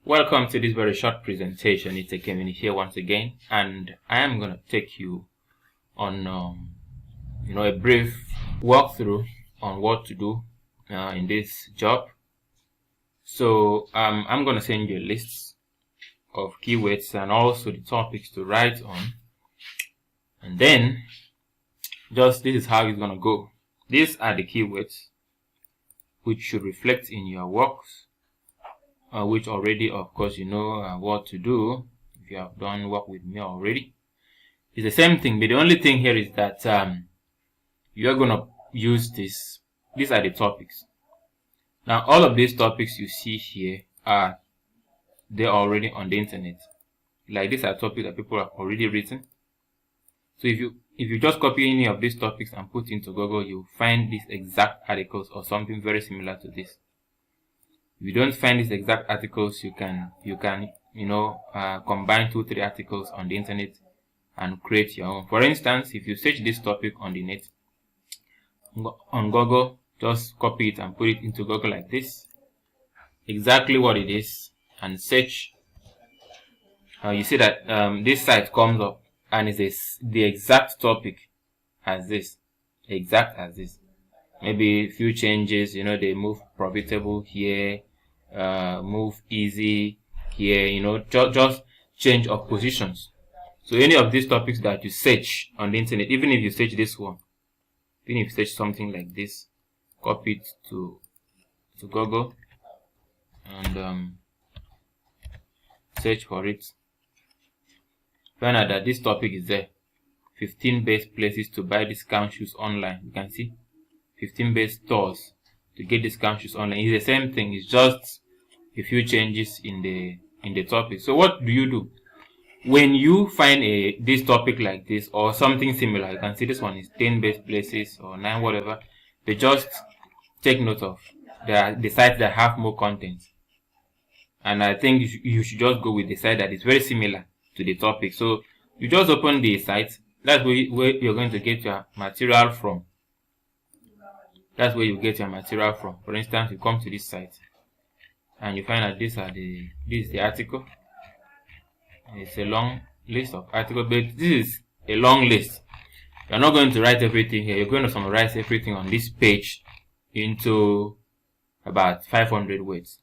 Welcome to this very short presentation. It's Akemini here once again, and I am going to take you on a brief walkthrough on what to do in this job. So I'm going to send you a list of keywords and also the topics to write on, and then this is how it's going to go. These are the keywords which should reflect in your works, which already, of course, you know what to do if you have done work with me already. It's the same thing, but the only thing here is that you are going to use this. These are the topics. Now, all of these topics you see here they're already on the internet. Like, these are topics that people have already written. So if you just copy any of these topics and put into Google, you'll find these exact articles or something very similar to this. If you don't find these exact articles, you can combine 2-3 articles on the internet and create your own. For instance, if you search this topic on the net, on Google, just copy it and put it into Google like this, exactly what it is, and search. You see that this site comes up and it's the exact topic as this, exact as this. Maybe a few changes, they move profitable here, move easy here, just change of positions. So any of these topics that you search on the internet, even if you search this one, even if you search something like this, copy it to Google and search for it. Find out that this topic is there. 15 best places to buy discount shoes online. You can see 15 best stores to get discount shoes online. It's the same thing. It's just a few changes in the topic. So what do you do when you find this topic like this or something similar? You can see this one is 10 best places or 9 whatever. They just take note of the sites that have more content, and I think you should just go with the site that is very similar to the topic. So you just open the site. That's where you're going to get your material from. That's where you get your material from. For instance, you come to this site and you find that this is the article. It's a long list of articles, but this is a long list. You're not going to write everything here. You're going to summarize everything on this page into about 500 words.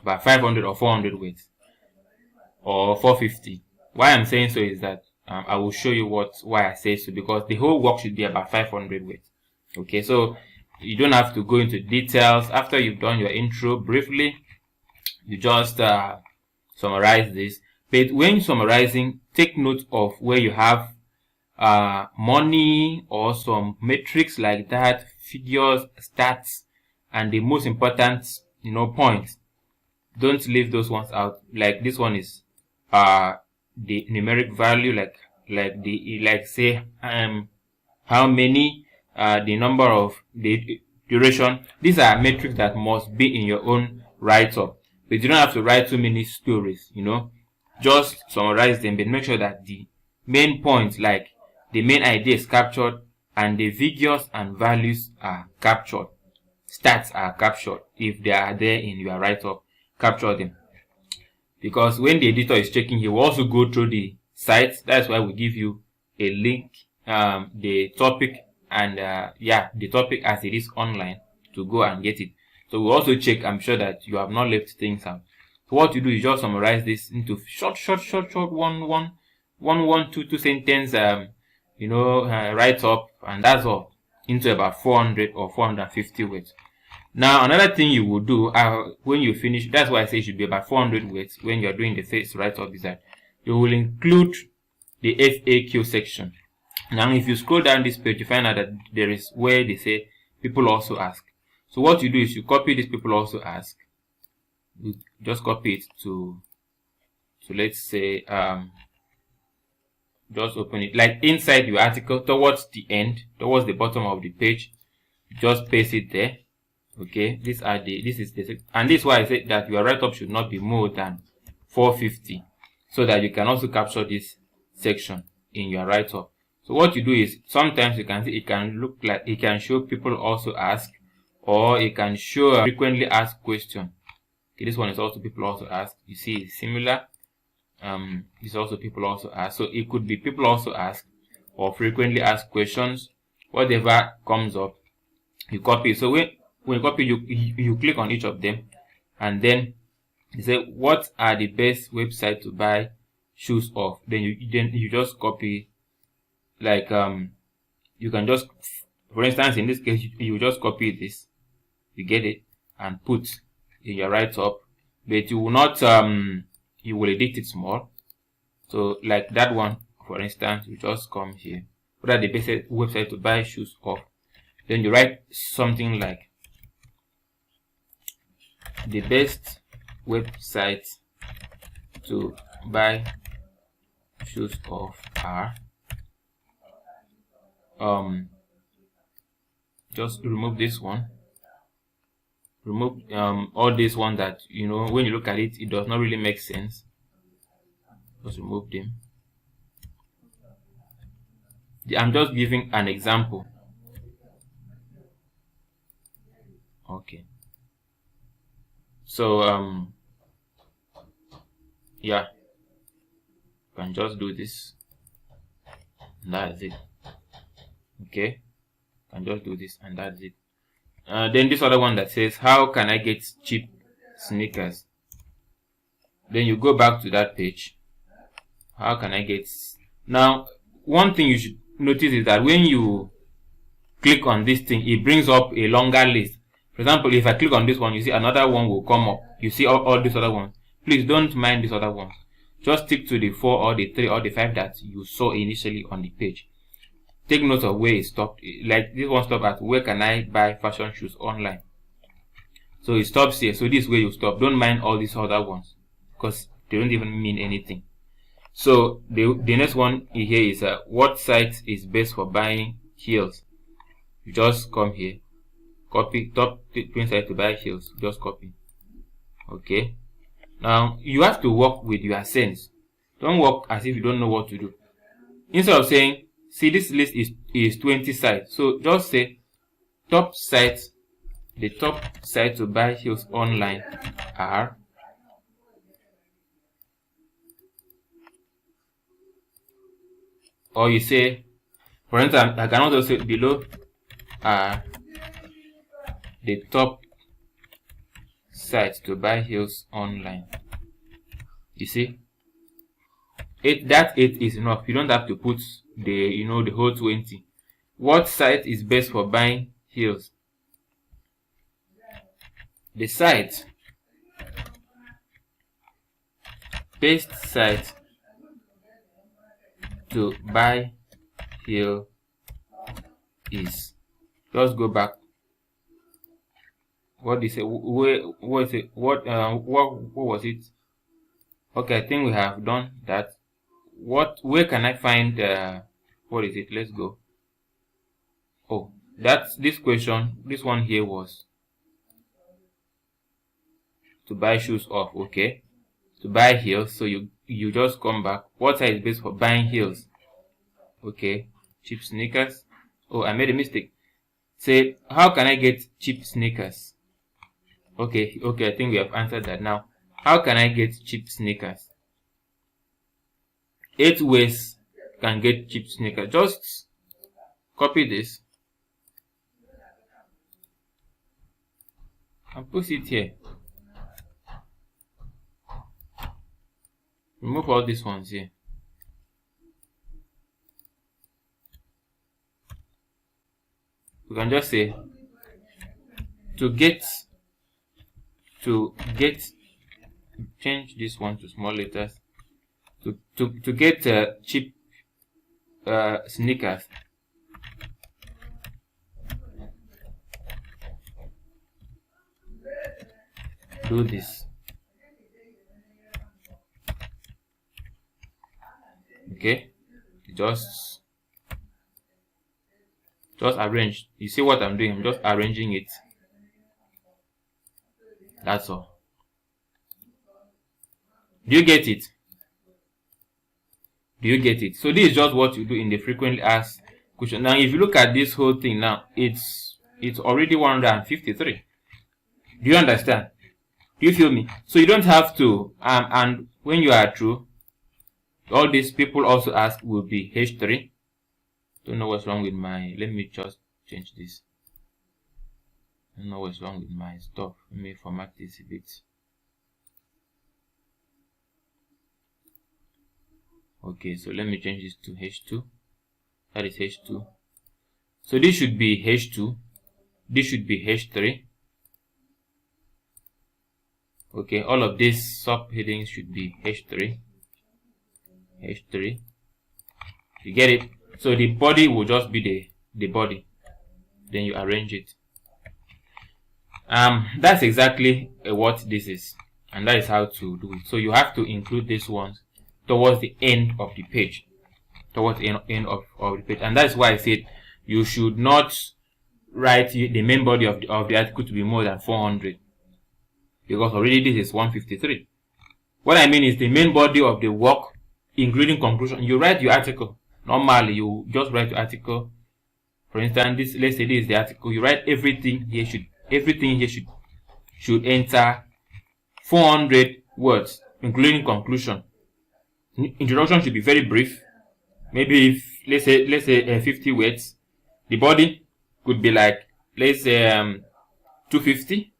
About 500 or 400 words or 450. Why I'm saying so is that I will show you why I say so, because the whole work should be about 500 words. Okay, so you don't have to go into details. After you've done your intro briefly, you just summarize this. But when summarizing, take note of where you have money or some metrics like that, figures, stats, and the most important points. Don't leave those ones out. Like this one is the numeric value, say how many, the number of, the duration. These are metrics that must be in your own write-up. But you don't have to write too many stories, just summarize them, but make sure that the main points, like the main idea, is captured and the figures and values are captured. Stats are captured. If they are there in your write-up, capture them. Because when the editor is checking, he will also go through the sites. That's why we give you a link, the topic, and the topic as it is online, to go and get it. So we'll also check, I'm sure that you have not left things out. So what you do is just summarize this into short, two sentence, write up, and that's all, into about 400 or 450 words. Now, another thing you will do when you finish, that's why I say it should be about 400 words when you're doing the first write-up, is that you will include the FAQ section. Now, if you scroll down this page, you find out that there is where they say people also ask. So what you do is you copy this people also ask. You just copy it to let's say, just open it. Like inside your article, towards the end, towards the bottom of the page, just paste it there. Okay, this is and this is why I said that your write-up should not be more than 450, so that you can also capture this section in your write-up. So what you do is, sometimes you can see it can look like it can show people also ask, or it can show frequently asked question. Okay, this one is also people also ask. You see, it's similar. It's also people also ask. So it could be people also ask or frequently asked questions. Whatever comes up, you copy. So when you copy, you click on each of them, and then you say what are the best website to buy shoes off. Then you just copy. Like you can just, for instance, in this case, you just copy this, you get it, and put in your write-up, but you will not you will edit it small. So like that one, for instance, you just come here, what are the best website to buy shoes off. Then you write something like the best website to buy shoes off are, just remove this one, remove all this one that, you know, when you look at it, it does not really make sense. Just remove them. I'm just giving an example. Okay, so yeah, you can just do this, and that's it. Okay, you can just do this, and that's it. Then this other one that says, how can I get cheap sneakers? Then you go back to that page. How can I get? Now, one thing you should notice is that when you click on this thing, it brings up a longer list. For example, if I click on this one, you see another one will come up. You see all these other ones. Please don't mind these other ones. Just stick to the 4 or the 3 or the 5 that you saw initially on the page. Take note of where it stopped. Like this one stopped at, where can I buy fashion shoes online? So it stops here. So this is where you stop. Don't mind all these other ones, because they don't even mean anything. So the next one here is what site is best for buying heels? You just come here, copy top twin site to buy heels. Just copy. Okay. Now you have to work with your sense. Don't work as if you don't know what to do. Instead of saying, see, this list is 20 sites. So just say top sites. The top site to buy heels online are, or you say, for instance, I can also say below are the top sites to buy heels online. You see, that 8 is enough. You don't have to put the the whole 20. What site is best for buying heels? The site, best site to buy heel is, just go back. What is it? What is it? What was it? Okay, I think we have done that. Where can I find what is it? Let's go. Oh, that's this question. This one here was to buy shoes off. Okay, to buy heels. So you just come back. What site is best for buying heels? Okay, cheap sneakers. Oh, I made a mistake. Say, how can I get cheap sneakers? Okay, I think we have answered that now. How can I get cheap sneakers? 8 ways you can get cheap sneakers. Just copy this and put it here. Remove all these ones here. We can just say to get, change this one to small letters. To get cheap sneakers, do this. Okay, just arrange. You see what I'm doing? I'm just arranging it. That's all. Do you get it? Do you get it? So this is just what you do in the frequently asked question. Now, if you look at this whole thing now, it's already 153. Do you understand? Do you feel me? So you don't have to, and when you are through, all these people also ask will be H3. Don't know what's wrong with my, let me just change this. Don't know what's wrong with my stuff. Let me format this a bit. Okay, so let me change this to H2. That is H2. So this should be H2. This should be H3. Okay, all of these subheadings should be H3. H3. You get it? So the body will just be the body. Then you arrange it. That's exactly what this is. And that is how to do it. So you have to include these ones towards the end of the page. Towards the end of the page. And that's why I said you should not write the main body of the article to be more than 400. Because already this is 153. What I mean is the main body of the work, including conclusion. You write your article. Normally, you just write your article. For instance, this, let's say this is the article. You write everything here should enter 400 words, including conclusion. Introduction should be very brief. Maybe if let's say 50 words. The body could be like, let's say 250,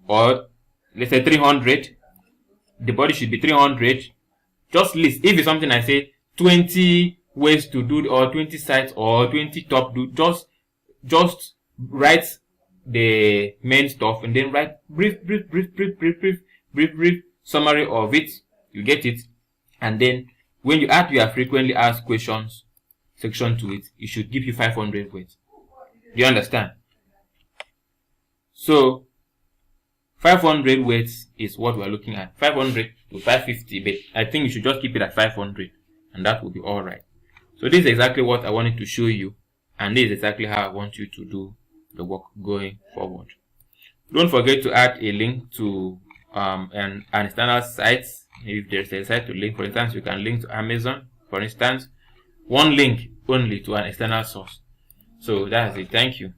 or let's say 300. The body should be 300. Just list. If it's something I say 20 ways to do, or 20 sites, or 20 top do, just write the main stuff and then write brief summary of it. You get it? And then when you add your frequently asked questions section to it, it should give you 500 words. Do you understand? So 500 words is what we're looking at. 500 to 550, but I think you should just keep it at 500, and that will be alright. So this is exactly what I wanted to show you, and this is exactly how I want you to do the work going forward. Don't forget to add a link to an external site. If there's a site to link, for instance, you can link to Amazon, for instance. One link only to an external source. So that's it. Thank you.